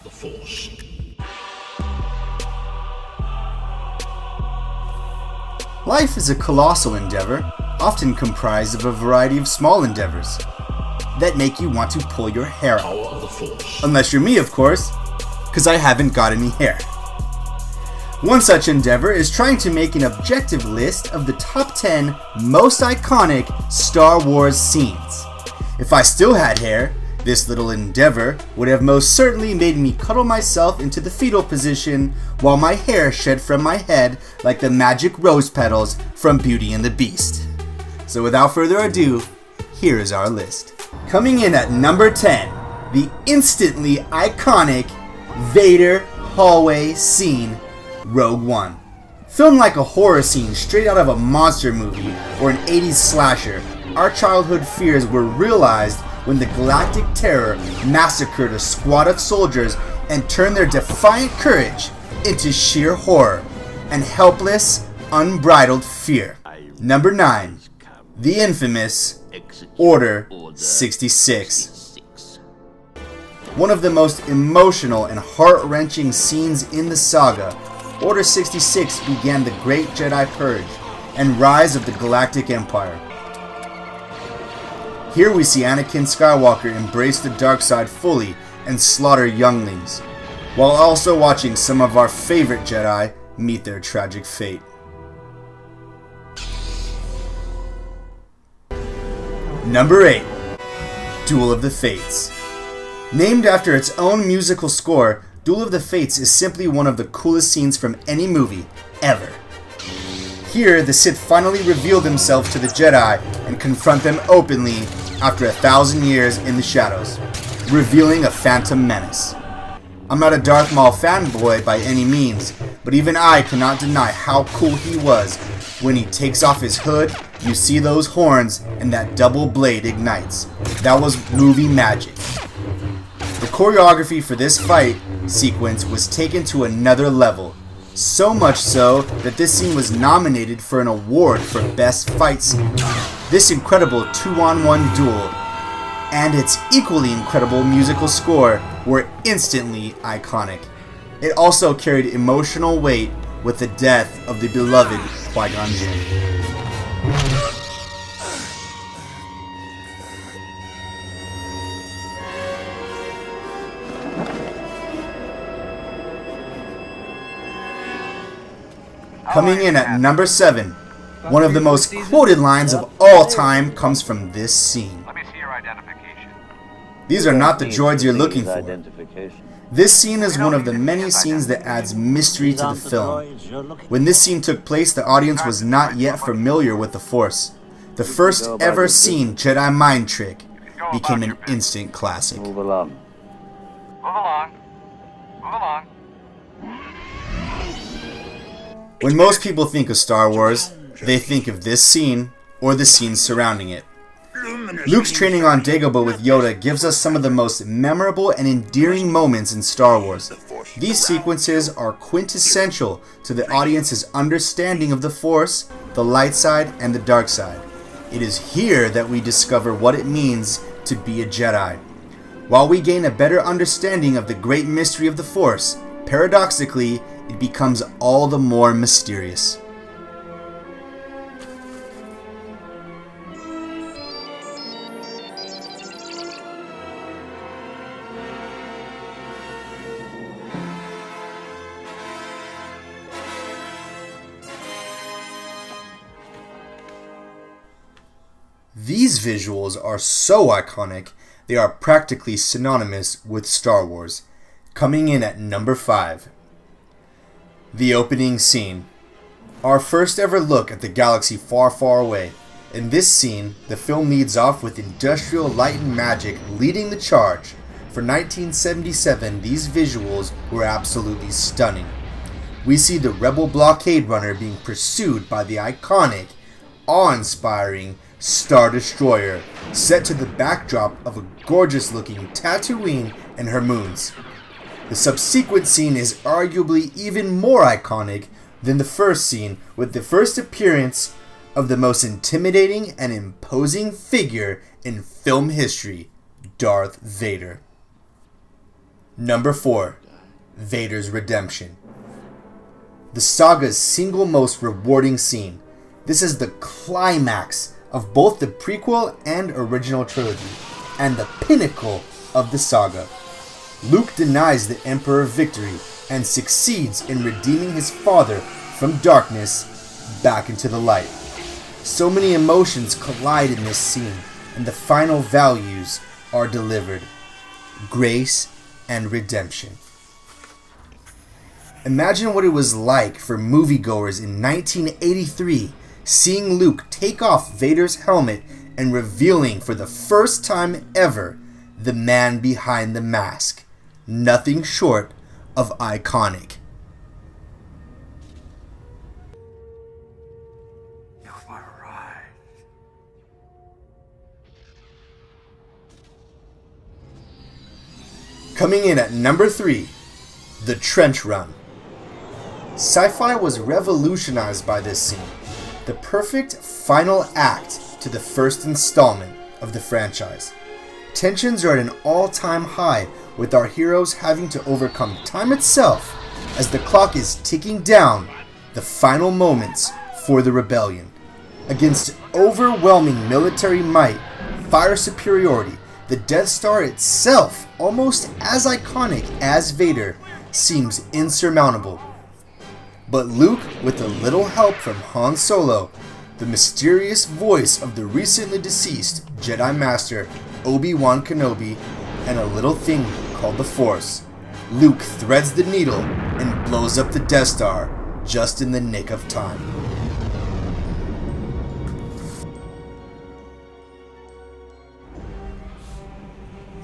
the Force. Life is a colossal endeavor, often comprised of a variety of small endeavors that make you want to pull your hair Power out. of the Force. Unless you're me, of course, because I haven't got any hair. One such endeavor is trying to make an objective list of the top 10 most iconic Star Wars scenes. If I still had hair, this little endeavor would have most certainly made me cuddle myself into the fetal position while my hair shed from my head like the magic rose petals from Beauty and the Beast. So without further ado, here is our list. Coming in at number 10, the instantly iconic Vader hallway scene, Rogue One. Filmed like a horror scene straight out of a monster movie or an 80s slasher, our childhood fears were realized when the Galactic Terror massacred a squad of soldiers and turned their defiant courage into sheer horror and helpless, unbridled fear. Number 9, the infamous Order 66. One of the most emotional and heart-wrenching scenes in the saga, Order 66 began the Great Jedi Purge and rise of the Galactic Empire. Here we see Anakin Skywalker embrace the dark side fully and slaughter younglings, while also watching some of our favorite Jedi meet their tragic fate. Number 8, Duel of the Fates. Named after its own musical score, Duel of the Fates is simply one of the coolest scenes from any movie, ever. Here, the Sith finally reveal themselves to the Jedi and confront them openly after 1,000 years in the shadows, revealing a phantom menace. I'm not a Darth Maul fanboy by any means, but even I cannot deny how cool he was. When he takes off his hood, you see those horns and that double blade ignites. That was movie magic. The choreography for this fight sequence was taken to another level, so much so that this scene was nominated for an award for Best Fight Scene. This incredible 2-on-1 duel and its equally incredible musical score were instantly iconic. It also carried emotional weight with the death of the beloved Qui-Gon Jinn. Coming in at number 7, one of the most quoted lines of all time comes from this scene. Let me see your identification. These are not the droids you're looking for. This scene is one of the many scenes that adds mystery to the film. When this scene took place, the audience was not yet familiar with the Force. The first ever seen Jedi mind trick became an instant classic. Move along. Move along. Move along. When most people think of Star Wars, they think of this scene or the scenes surrounding it. Luke's training on Dagobah with Yoda gives us some of the most memorable and endearing moments in Star Wars. These sequences are quintessential to the audience's understanding of the Force, the light side, and the dark side. It is here that we discover what it means to be a Jedi. While we gain a better understanding of the great mystery of the Force, paradoxically, it becomes all the more mysterious. These visuals are so iconic, they are practically synonymous with Star Wars. Coming in at number 5. The opening scene. Our first ever look at the galaxy far, far away. In this scene, the film leads off with industrial light and magic leading the charge. For 1977, these visuals were absolutely stunning. We see the Rebel blockade runner being pursued by the iconic, awe-inspiring Star Destroyer, set to the backdrop of a gorgeous-looking Tatooine and her moons. The subsequent scene is arguably even more iconic than the first scene, with the first appearance of the most intimidating and imposing figure in film history, Darth Vader. Number 4. Vader's Redemption. The saga's single most rewarding scene. This is the climax of both the prequel and original trilogy, and the pinnacle of the saga. Luke denies the Emperor victory and succeeds in redeeming his father from darkness back into the light. So many emotions collide in this scene, and the final values are delivered: grace and redemption. Imagine what it was like for moviegoers in 1983 seeing Luke take off Vader's helmet and revealing for the first time ever the man behind the mask. Nothing short of iconic. You arrived. Coming in at number 3, The Trench Run. Sci-fi was revolutionized by this scene, the perfect final act to the first installment of the franchise. Tensions are at an all-time high, with our heroes having to overcome time itself as the clock is ticking down the final moments for the rebellion. Against overwhelming military might, fire superiority, the Death Star itself, almost as iconic as Vader, seems insurmountable. But Luke, with a little help from Han Solo, the mysterious voice of the recently deceased Jedi Master Obi-Wan Kenobi, and a little thing called the Force, Luke threads the needle and blows up the Death Star just in the nick of time.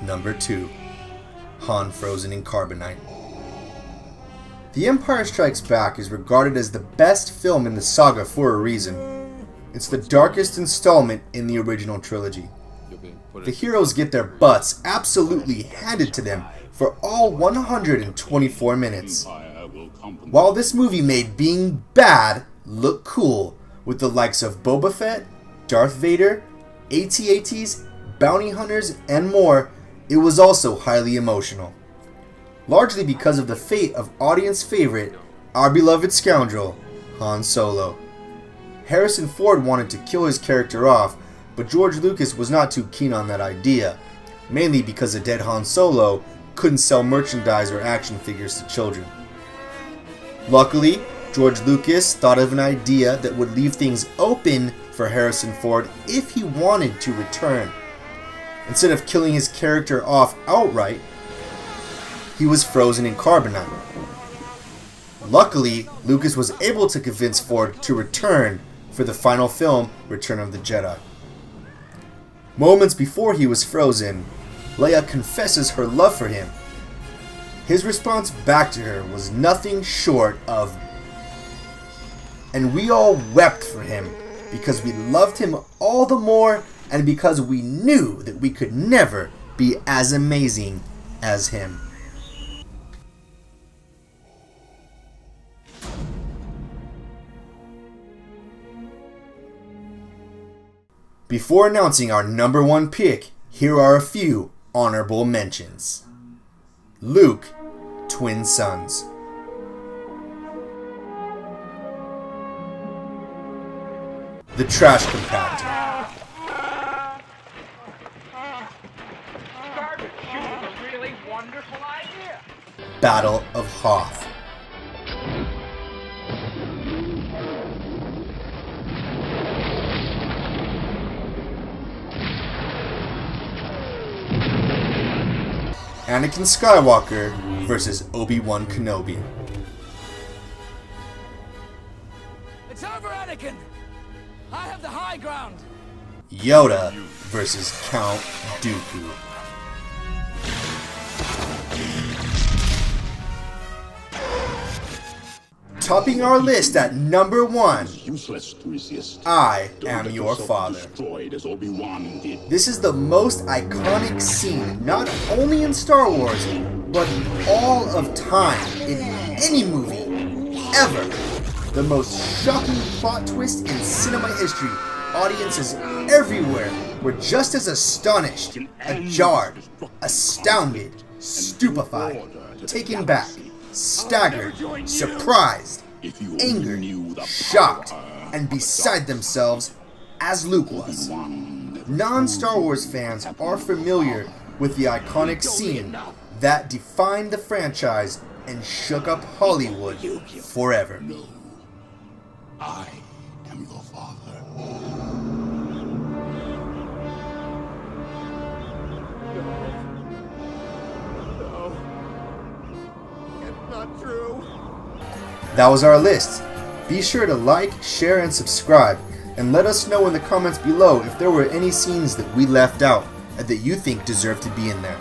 Number 2. Han frozen in carbonite. The Empire Strikes Back is regarded as the best film in the saga for a reason. It's the darkest installment in the original trilogy. The heroes get their butts absolutely handed to them for all 124 minutes. While this movie made being bad look cool, with the likes of Boba Fett, Darth Vader, AT-ATs, bounty hunters, and more, it was also highly emotional. Largely because of the fate of audience favorite, our beloved scoundrel, Han Solo. Harrison Ford wanted to kill his character off, but George Lucas was not too keen on that idea, mainly because a dead Han Solo couldn't sell merchandise or action figures to children. Luckily, George Lucas thought of an idea that would leave things open for Harrison Ford if he wanted to return. Instead of killing his character off outright, he was frozen in carbonite. Luckily, Lucas was able to convince Ford to return for the final film, Return of the Jedi. Moments before he was frozen, Leia confesses her love for him. His response back to her was nothing short of, and we all wept for him because we loved him all the more and because we knew that we could never be as amazing as him. Before announcing our number 1 pick, here are a few honorable mentions. Luke, Twin Sons. The Trash Compactor. Garbage chute was a really wonderful idea. Battle of Hoth. Anakin Skywalker versus Obi-Wan Kenobi. It's over, Anakin! I have the high ground! Yoda versus Count Dooku. Topping our list at number 1, Useless to resist. I Don't am get your yourself father. Destroyed as Obi-Wan did. This is the most iconic scene, not only in Star Wars, but all of time, in any movie, ever. The most shocking plot twist in cinema history. Audiences everywhere were just as astonished, ajarred, astounded, stupefied, taken back, staggered, surprised, If you angered, knew the shocked, power and beside themselves as Luke was. Non-Star Wars fans are familiar with the iconic scene that defined the franchise and shook up Hollywood forever. No, I am your father. It's not true. That was our list. Be sure to like, share, and subscribe, and let us know in the comments below if there were any scenes that we left out and that you think deserve to be in there.